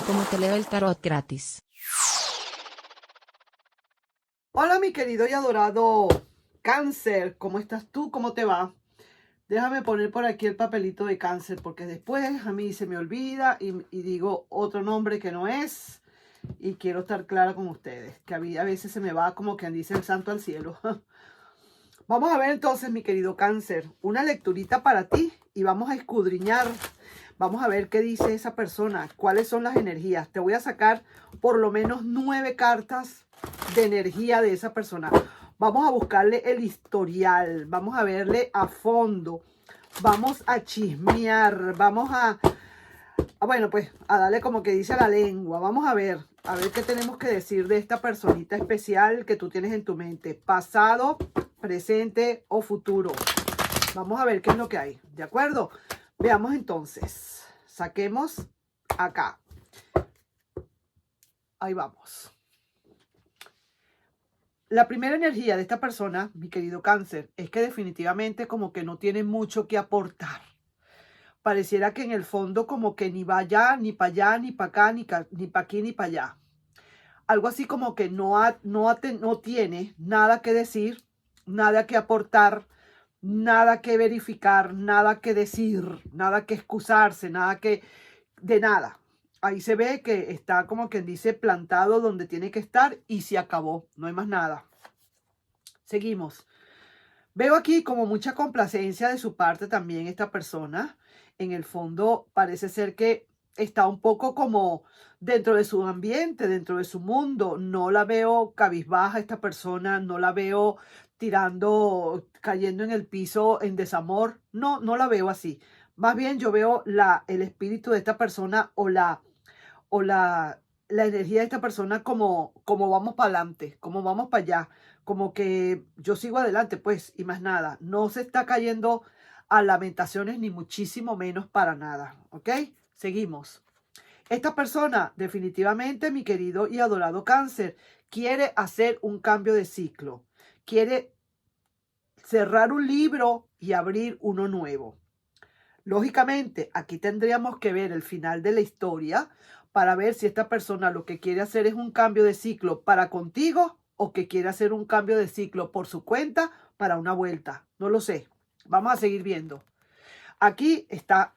como te leo el tarot gratis. Hola mi querido y adorado Cáncer, ¿cómo estás tú? ¿Cómo te va? Déjame poner por aquí el papelito de Cáncer porque después a mí se me olvida y digo otro nombre que no es y quiero estar clara con ustedes, que a mí a veces se me va como quien dice el santo al cielo. Vamos a ver entonces, mi querido Cáncer, una lecturita para ti y vamos a escudriñar. Vamos a ver qué dice esa persona, cuáles son las energías. Te voy a sacar por lo menos 9 cartas de energía de esa persona. Vamos a buscarle el historial, vamos a verle a fondo, vamos a chismear, vamos bueno, pues a darle como que dice la lengua. Vamos a ver qué tenemos que decir de esta personita especial que tú tienes en tu mente. Pasado, presente o futuro. Vamos a ver qué es lo que hay, ¿de acuerdo? Veamos entonces. Saquemos acá. Ahí vamos. La primera energía de esta persona, mi querido Cáncer, es que definitivamente como que no tiene mucho que aportar. Pareciera que en el fondo como que ni va allá, ni para allá, ni para acá, ni para aquí, ni para allá. Algo así como que no tiene nada que decir, nada que aportar, nada que verificar, nada que decir, nada que excusarse, de nada. Ahí se ve que está como quien dice plantado donde tiene que estar y se acabó, no hay más nada. Seguimos. Veo aquí como mucha complacencia de su parte también esta persona. En el fondo parece ser que está un poco como dentro de su ambiente, dentro de su mundo. No la veo cabizbaja esta persona, no la veo tirando, cayendo en el piso en desamor. No, no la veo así. Más bien yo veo el espíritu de esta persona o la energía de esta persona como vamos para adelante, como vamos para allá, como que yo sigo adelante, pues, y más nada. No se está cayendo a lamentaciones ni muchísimo menos para nada, ¿ok? Seguimos. Esta persona, definitivamente, mi querido y adorado Cáncer, quiere hacer un cambio de ciclo. Quiere cerrar un libro y abrir uno nuevo. Lógicamente, aquí tendríamos que ver el final de la historia para ver si esta persona lo que quiere hacer es un cambio de ciclo para contigo o que quiere hacer un cambio de ciclo por su cuenta para una vuelta. No lo sé. Vamos a seguir viendo. Aquí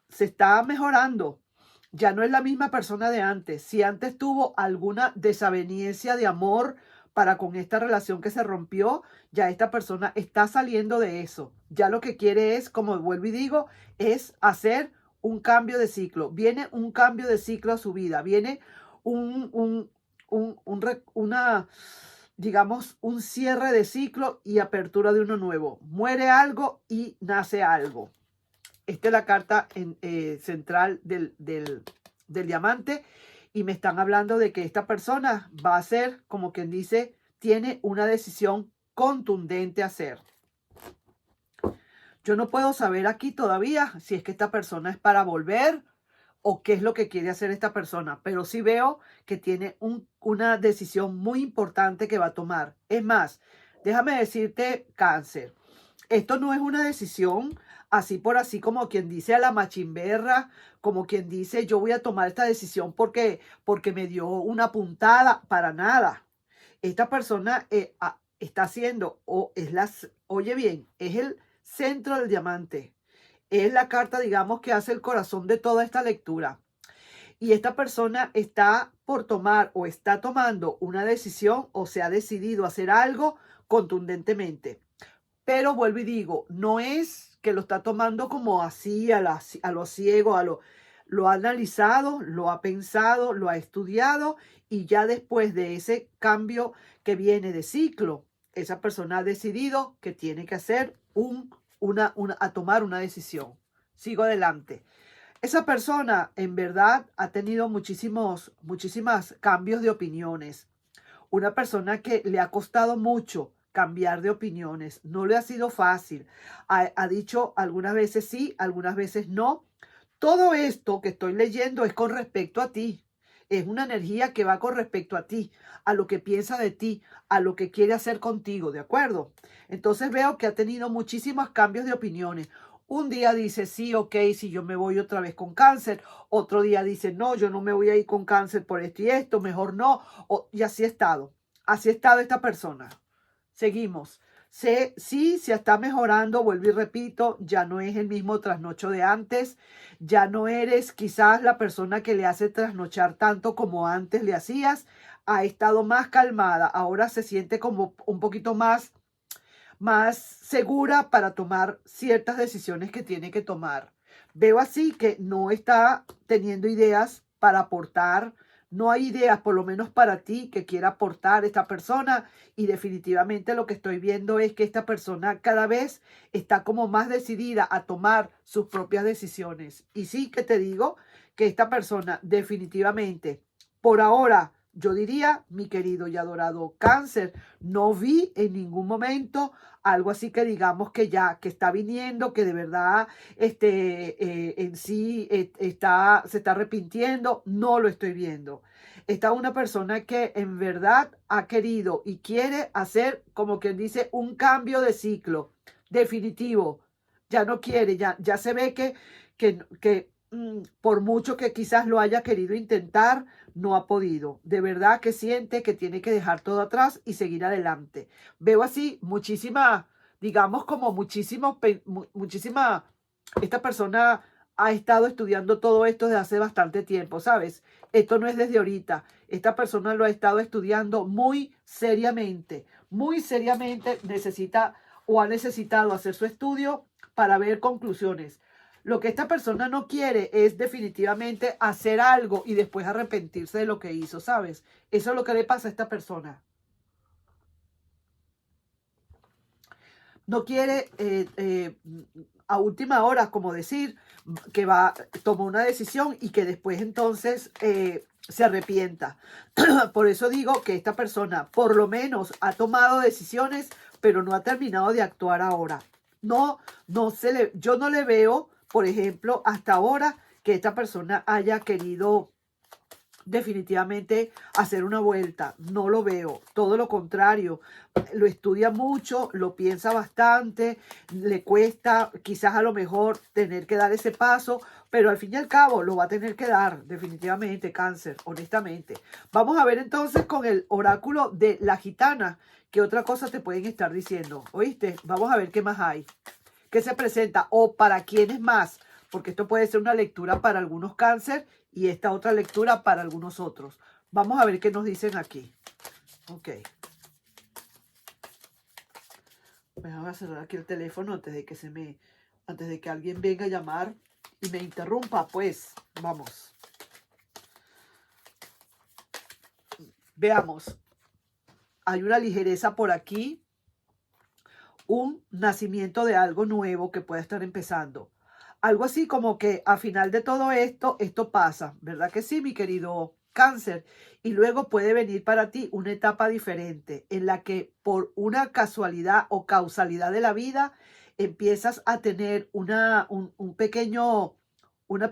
se está mejorando. Ya no es la misma persona de antes. Si antes tuvo alguna desaveniencia de amor para con esta relación que se rompió, ya esta persona está saliendo de eso. Ya lo que quiere es, como vuelvo y digo, es hacer un cambio de ciclo. Viene un cambio de ciclo a su vida. Viene digamos, un cierre de ciclo y apertura de uno nuevo. Muere algo y nace algo. Esta es la carta central del diamante y me están hablando de que esta persona va a ser, como quien dice, tiene una decisión contundente a hacer. Yo no puedo saber aquí todavía si es que esta persona es para volver o qué es lo que quiere hacer esta persona, pero sí veo que tiene una decisión muy importante que va a tomar. Es más, déjame decirte, Cáncer, esto no es una decisión así por así como quien dice a la machimberra, como quien dice yo voy a tomar esta decisión porque me dio una puntada, para nada. Esta persona está haciendo, oye bien, es el centro del diamante. Es la carta, digamos, que hace el corazón de toda esta lectura. Y esta persona está por tomar o está tomando una decisión o se ha decidido hacer algo contundentemente. Pero vuelvo y digo, no es que lo está tomando como así a lo ciego, lo ha analizado, lo ha pensado, lo ha estudiado y ya después de ese cambio que viene de ciclo, esa persona ha decidido que tiene que hacer a tomar una decisión. Sigo adelante. Esa persona en verdad ha tenido muchísimos cambios de opiniones. Una persona que le ha costado mucho cambiar de opiniones. No le ha sido fácil. Ha dicho algunas veces sí, algunas veces no. Todo esto que estoy leyendo es con respecto a ti. Es una energía que va con respecto a ti, a lo que piensa de ti, a lo que quiere hacer contigo, ¿de acuerdo? Entonces veo que ha tenido muchísimos cambios de opiniones. Un día dice, sí, ok, si yo me voy otra vez con Cáncer. Otro día dice, no, yo no me voy a ir con Cáncer por esto y esto, mejor no. Y así ha estado. Así ha estado esta persona. Seguimos. Sí, se está mejorando, vuelvo y repito, ya no es el mismo trasnocho de antes, ya no eres quizás la persona que le hace trasnochar tanto como antes le hacías, ha estado más calmada, ahora se siente como un poquito más segura para tomar ciertas decisiones que tiene que tomar. Veo así que no está teniendo ideas para aportar, no hay ideas por lo menos para ti que quiera aportar esta persona y definitivamente lo que estoy viendo es que esta persona cada vez está como más decidida a tomar sus propias decisiones. Y sí que te digo que esta persona definitivamente por ahora, yo diría, mi querido y adorado Cáncer, no vi en ningún momento algo así que digamos que ya, que está viniendo, que de verdad en sí se está arrepintiendo, no lo estoy viendo. Está una persona que en verdad ha querido y quiere hacer, como quien dice, un cambio de ciclo definitivo. Ya no quiere, ya se ve que por mucho que quizás lo haya querido intentar, no ha podido. De verdad que siente que tiene que dejar todo atrás y seguir adelante. Veo así muchísima, digamos como muchísima, esta persona ha estado estudiando todo esto desde hace bastante tiempo, ¿sabes? Esto no es desde ahorita. Esta persona lo ha estado estudiando muy seriamente necesita o ha necesitado hacer su estudio para ver conclusiones. Lo que esta persona no quiere es definitivamente hacer algo y después arrepentirse de lo que hizo, ¿sabes? Eso es lo que le pasa a esta persona. No quiere a última hora, como decir, que tomó una decisión y que después entonces se arrepienta. Por eso digo que esta persona por lo menos ha tomado decisiones, pero no ha terminado de actuar ahora. Yo no le veo, por ejemplo, hasta ahora que esta persona haya querido definitivamente hacer una vuelta. No lo veo, todo lo contrario. Lo estudia mucho, lo piensa bastante, le cuesta quizás a lo mejor tener que dar ese paso, pero al fin y al cabo lo va a tener que dar definitivamente, Cáncer, honestamente. Vamos a ver entonces con el oráculo de la gitana, qué otra cosa te pueden estar diciendo, ¿oíste? Vamos a ver qué más hay, qué se presenta o para quiénes más, porque esto puede ser una lectura para algunos Cáncer y esta otra lectura para algunos otros. Vamos a ver qué nos dicen aquí. Ok. Voy a cerrar aquí el teléfono antes de que alguien venga a llamar y me interrumpa, pues. Vamos. Veamos. Hay una ligereza por aquí. Un nacimiento de algo nuevo que pueda estar empezando. Algo así como que a final de todo esto pasa, ¿verdad que sí, mi querido Cáncer? Y luego puede venir para ti una etapa diferente en la que por una casualidad o causalidad de la vida empiezas a tener una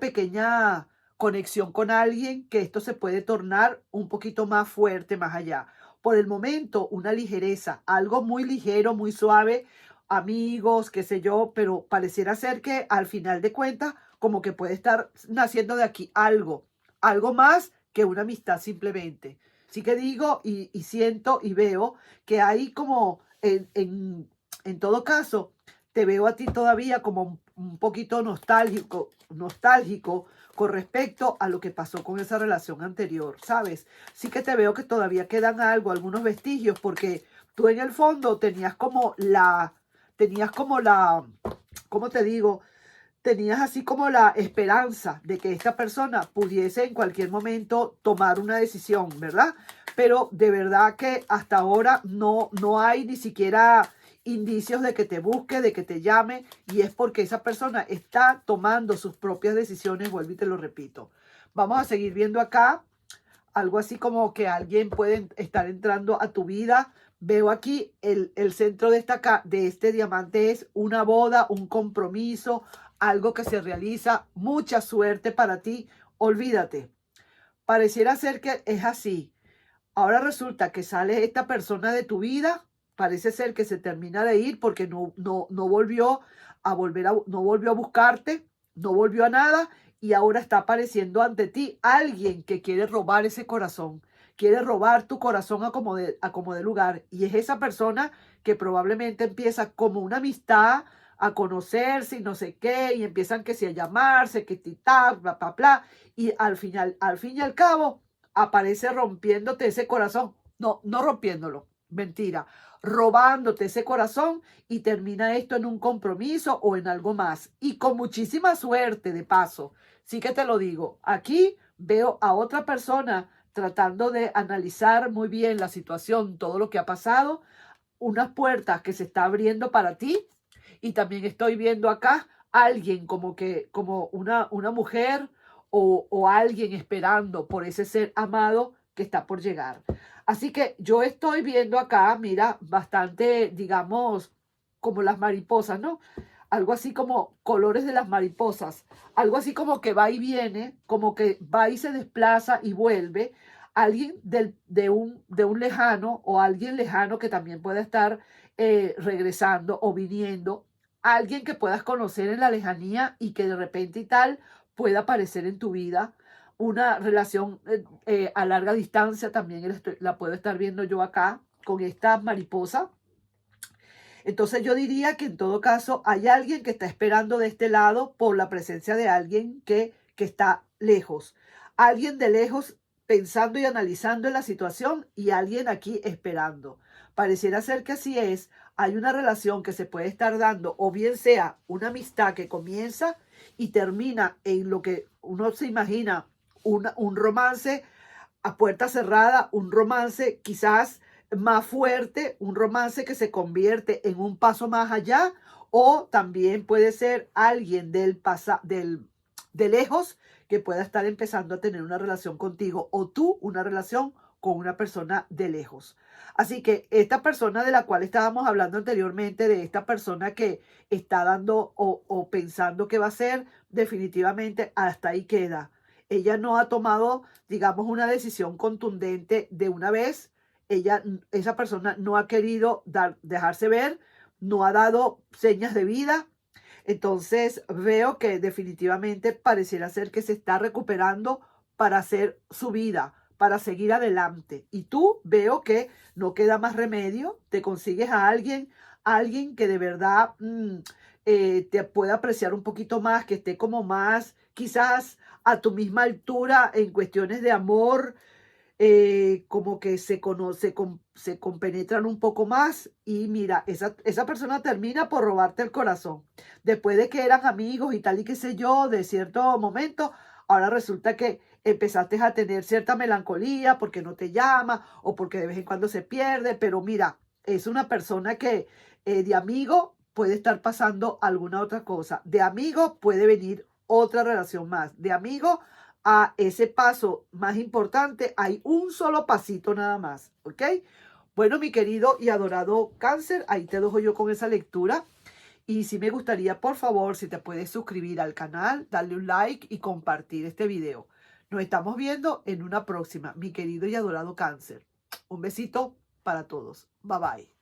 pequeña conexión con alguien que esto se puede tornar un poquito más fuerte más allá. Por el momento, una ligereza, algo muy ligero, muy suave, amigos, qué sé yo, pero pareciera ser que al final de cuentas, como que puede estar naciendo de aquí algo más que una amistad simplemente. Sí que digo y siento y veo que hay como, en todo caso, te veo a ti todavía como un poquito nostálgico con respecto a lo que pasó con esa relación anterior, ¿sabes? Sí que te veo que todavía quedan algunos vestigios, porque tú en el fondo tenías como la, ¿cómo te digo? Tenías así como la esperanza de que esta persona pudiese en cualquier momento tomar una decisión, ¿verdad? Pero de verdad que hasta ahora no hay ni siquiera indicios de que te busque, de que te llame, y es porque esa persona está tomando sus propias decisiones, vuelvo y te lo repito. Vamos a seguir viendo acá algo así como que alguien puede estar entrando a tu vida. Veo aquí el centro de este diamante es una boda, un compromiso, algo que se realiza. Mucha suerte para ti. Olvídate. Pareciera ser que es así. Ahora resulta que sale esta persona de tu vida. Parece ser que se termina de ir porque no volvió no volvió a buscarte, no volvió a nada y ahora está apareciendo ante ti alguien que quiere robar ese corazón, quiere robar tu corazón a como de lugar. Y es esa persona que probablemente empieza como una amistad a conocerse y no sé qué, y empiezan que si a llamarse, que tita, bla, bla, bla, y al fin y al cabo aparece rompiéndote ese corazón. No, no rompiéndolo, mentira, robándote ese corazón y termina esto en un compromiso o en algo más. Y con muchísima suerte, de paso, sí que te lo digo, aquí veo a otra persona tratando de analizar muy bien la situación, todo lo que ha pasado, unas puertas que se está abriendo para ti y también estoy viendo acá alguien como una mujer o alguien esperando por ese ser amado que está por llegar. Así que yo estoy viendo acá, mira, bastante, digamos, como las mariposas, ¿no? Algo así como colores de las mariposas, algo así como que va y viene, como que va y se desplaza y vuelve, alguien de un lejano o alguien lejano que también pueda estar regresando o viniendo, alguien que puedas conocer en la lejanía y que de repente y tal pueda aparecer en tu vida, una relación a larga distancia también la puedo estar viendo yo acá con esta mariposa. Entonces yo diría que en todo caso hay alguien que está esperando de este lado por la presencia de alguien que está lejos. Alguien de lejos pensando y analizando en la situación y alguien aquí esperando. Pareciera ser que así es. Hay una relación que se puede estar dando o bien sea una amistad que comienza y termina en lo que uno se imagina un romance a puerta cerrada, un romance quizás más fuerte, un romance que se convierte en un paso más allá, o también puede ser alguien de lejos que pueda estar empezando a tener una relación contigo o tú una relación con una persona de lejos. Así que esta persona de la cual estábamos hablando anteriormente, de esta persona que está dando o pensando que va a ser, definitivamente hasta ahí queda. Ella no ha tomado, digamos, una decisión contundente de una vez. Esa persona no ha querido dejarse ver, no ha dado señas de vida. Entonces veo que definitivamente pareciera ser que se está recuperando para hacer su vida, para seguir adelante. Y tú veo que no queda más remedio, te consigues a alguien que de verdad te pueda apreciar un poquito más, que esté como más quizás a tu misma altura en cuestiones de amor, como que se compenetran un poco más y mira, esa persona termina por robarte el corazón. Después de que eran amigos y tal y qué sé yo, de cierto momento, ahora resulta que empezaste a tener cierta melancolía porque no te llama o porque de vez en cuando se pierde, pero mira, es una persona que de amigo puede estar pasando alguna otra cosa, de amigo puede venir otra relación más, de amigo a ese paso más importante, hay un solo pasito nada más, ¿ok? Bueno, mi querido y adorado Cáncer, ahí te dejo yo con esa lectura. Y si me gustaría, por favor, si te puedes suscribir al canal, darle un like y compartir este video. Nos estamos viendo en una próxima, mi querido y adorado Cáncer. Un besito para todos. Bye bye.